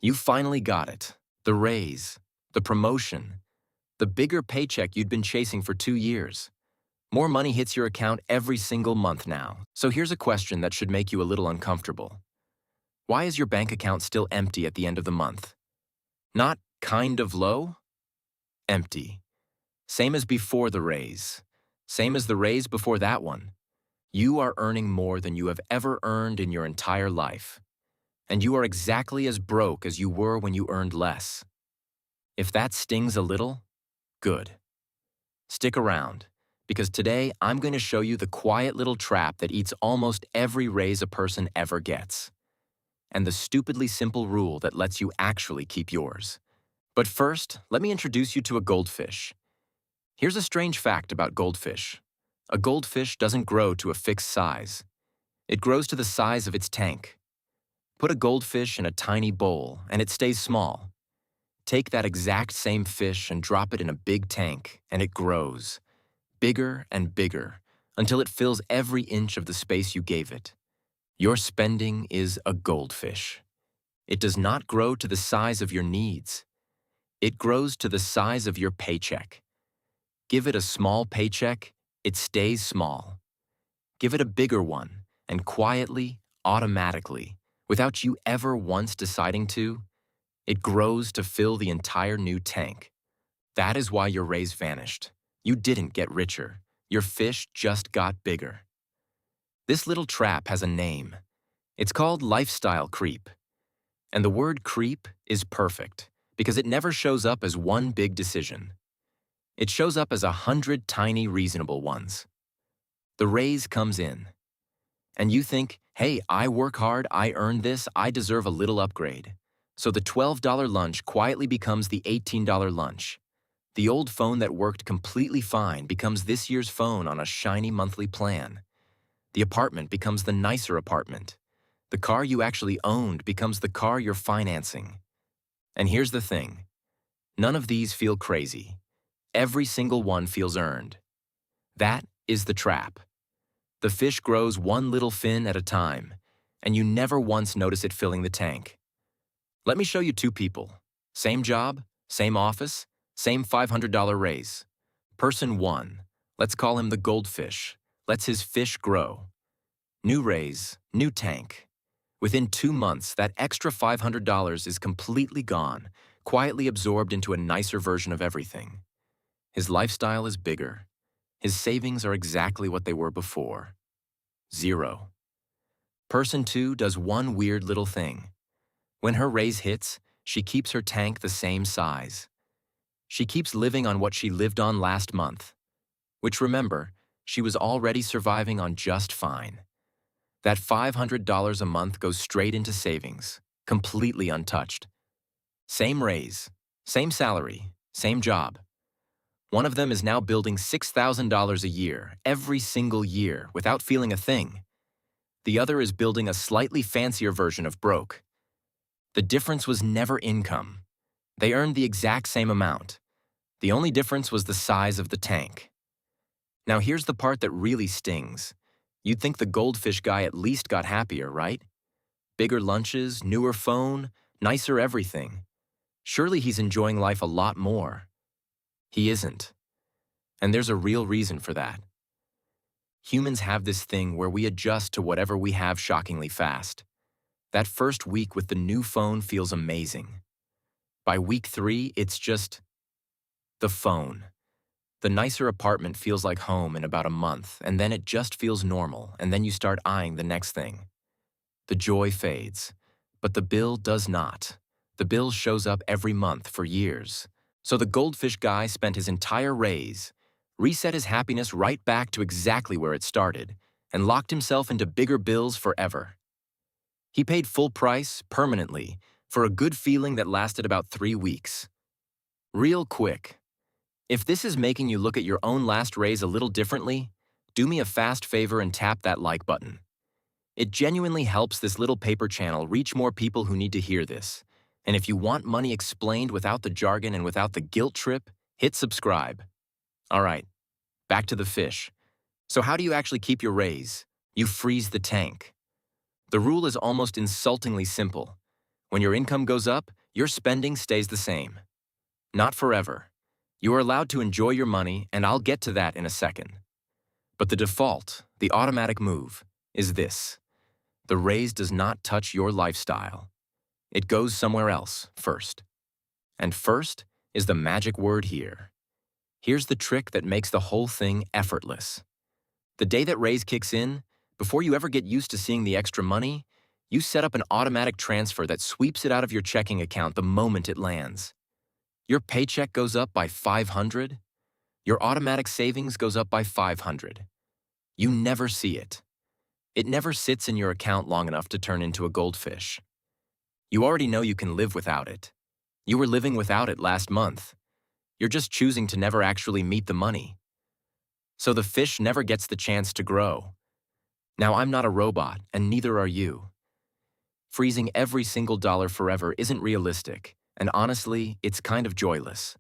You finally got it. The raise, the promotion, the bigger paycheck you'd been chasing for 2 years. More money hits your account every single month now. So here's a question that should make you a little uncomfortable. Why is your bank account still empty at the end of the month? Not kind of low? Empty. Same as before the raise. Same as the raise before that one. You are earning more than you have ever earned in your entire life. And you are exactly as broke as you were when you earned less. If that stings a little, good. Stick around, because today I'm going to show you the quiet little trap that eats almost every raise a person ever gets, and the stupidly simple rule that lets you actually keep yours. But first, let me introduce you to a goldfish. Here's a strange fact about goldfish. A goldfish doesn't grow to a fixed size. It grows to the size of its tank. Put a goldfish in a tiny bowl, and it stays small. Take that exact same fish and drop it in a big tank, and it grows, bigger and bigger, until it fills every inch of the space you gave it. Your spending is a goldfish. It does not grow to the size of your needs. It grows to the size of your paycheck. Give it a small paycheck, it stays small. Give it a bigger one, and quietly, automatically, without you ever once deciding to, it grows to fill the entire new tank. That is why your raise vanished. You didn't get richer. Your fish just got bigger. This little trap has a name. It's called lifestyle creep. And the word creep is perfect because it never shows up as one big decision. It shows up as 100 tiny reasonable ones. The raise comes in. And you think, hey, I work hard, I earned this, I deserve a little upgrade. So the $12 lunch quietly becomes the $18 lunch. The old phone that worked completely fine becomes this year's phone on a shiny monthly plan. The apartment becomes the nicer apartment. The car you actually owned becomes the car you're financing. And here's the thing. None of these feel crazy. Every single one feels earned. That is the trap. The fish grows one little fin at a time, and you never once notice it filling the tank. Let me show you two people. Same job, same office, same $500 raise. Person 1, let's call him the goldfish, lets his fish grow. New raise, new tank. Within 2 months, that extra $500 is completely gone, quietly absorbed into a nicer version of everything. His lifestyle is bigger. His savings are exactly what they were before. 0. Person 2 does one weird little thing. When her raise hits, she keeps her tank the same size. She keeps living on what she lived on last month, which, remember, she was already surviving on just fine. That $500 a month goes straight into savings, completely untouched. Same raise, same salary, same job. One of them is now building $6,000 a year, every single year, without feeling a thing. The other is building a slightly fancier version of broke. The difference was never income. They earned the exact same amount. The only difference was the size of the tank. Now here's the part that really stings. You'd think the goldfish guy at least got happier, right? Bigger lunches, newer phone, nicer everything. Surely he's enjoying life a lot more. He isn't. And there's a real reason for that. Humans have this thing where we adjust to whatever we have shockingly fast. That first week with the new phone feels amazing. By week 3, it's just the phone. The nicer apartment feels like home in about a month, and then it just feels normal, and then you start eyeing the next thing. The joy fades, but the bill does not. The bill shows up every month for years. So the goldfish guy spent his entire raise, reset his happiness right back to exactly where it started, and locked himself into bigger bills forever. He paid full price, permanently, for a good feeling that lasted about 3 weeks. Real quick. If this is making you look at your own last raise a little differently, do me a fast favor and tap that like button. It genuinely helps this little paper channel reach more people who need to hear this. And if you want money explained without the jargon and without the guilt trip, hit subscribe. All right, back to the fish. So how do you actually keep your raise? You freeze the tank. The rule is almost insultingly simple. When your income goes up, your spending stays the same. Not forever. You are allowed to enjoy your money, and I'll get to that in a second. But the default, the automatic move, is this. The raise does not touch your lifestyle. It goes somewhere else first. And first is the magic word here. Here's the trick that makes the whole thing effortless. The day that raise kicks in, before you ever get used to seeing the extra money, you set up an automatic transfer that sweeps it out of your checking account the moment it lands. Your paycheck goes up by $500. Your automatic savings goes up by $500. You never see it. It never sits in your account long enough to turn into a goldfish. You already know you can live without it. You were living without it last month. You're just choosing to never actually meet the money. So the fish never gets the chance to grow. Now, I'm not a robot, and neither are you. Freezing every single dollar forever isn't realistic, and honestly, it's kind of joyless.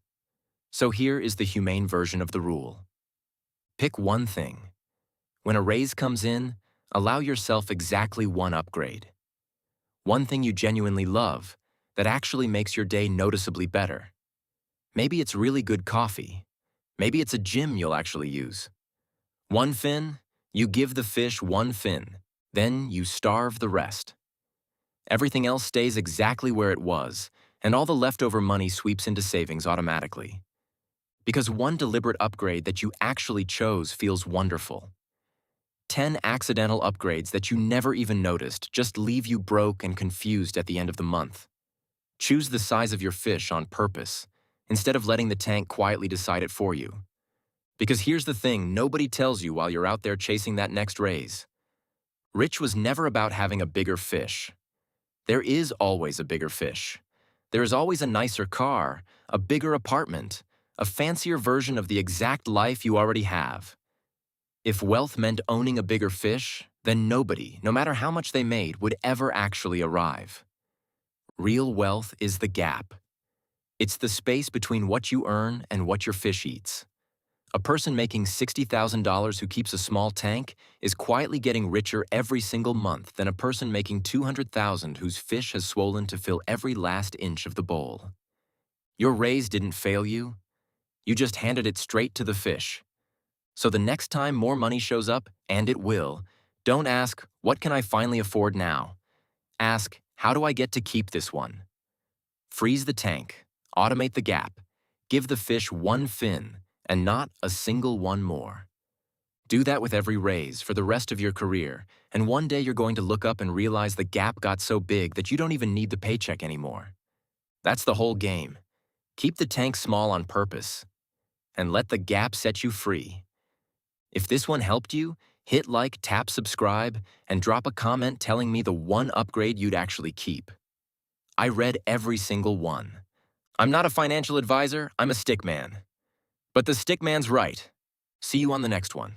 So here is the humane version of the rule. Pick one thing. When a raise comes in, allow yourself exactly one upgrade. One thing you genuinely love that actually makes your day noticeably better. Maybe it's really good coffee. Maybe it's a gym you'll actually use. One fin, you give the fish one fin, then you starve the rest. Everything else stays exactly where it was, and all the leftover money sweeps into savings automatically. Because one deliberate upgrade that you actually chose feels wonderful. 10 accidental upgrades that you never even noticed just leave you broke and confused at the end of the month. Choose the size of your fish on purpose, instead of letting the tank quietly decide it for you. Because here's the thing nobody tells you while you're out there chasing that next raise. Rich was never about having a bigger fish. There is always a bigger fish. There is always a nicer car, a bigger apartment, a fancier version of the exact life you already have. If wealth meant owning a bigger fish, then nobody, no matter how much they made, would ever actually arrive. Real wealth is the gap. It's the space between what you earn and what your fish eats. A person making $60,000 who keeps a small tank is quietly getting richer every single month than a person making $200,000 whose fish has swollen to fill every last inch of the bowl. Your raise didn't fail you. You just handed it straight to the fish. So the next time more money shows up, and it will, don't ask, what can I finally afford now? Ask, how do I get to keep this one? Freeze the tank, automate the gap, give the fish one fin, and not a single one more. Do that with every raise for the rest of your career, and one day you're going to look up and realize the gap got so big that you don't even need the paycheck anymore. That's the whole game. Keep the tank small on purpose, and let the gap set you free. If this one helped you, hit like, tap subscribe, and drop a comment telling me the one upgrade you'd actually keep. I read every single one. I'm not a financial advisor, I'm a stick man. But the stick man's right. See you on the next one.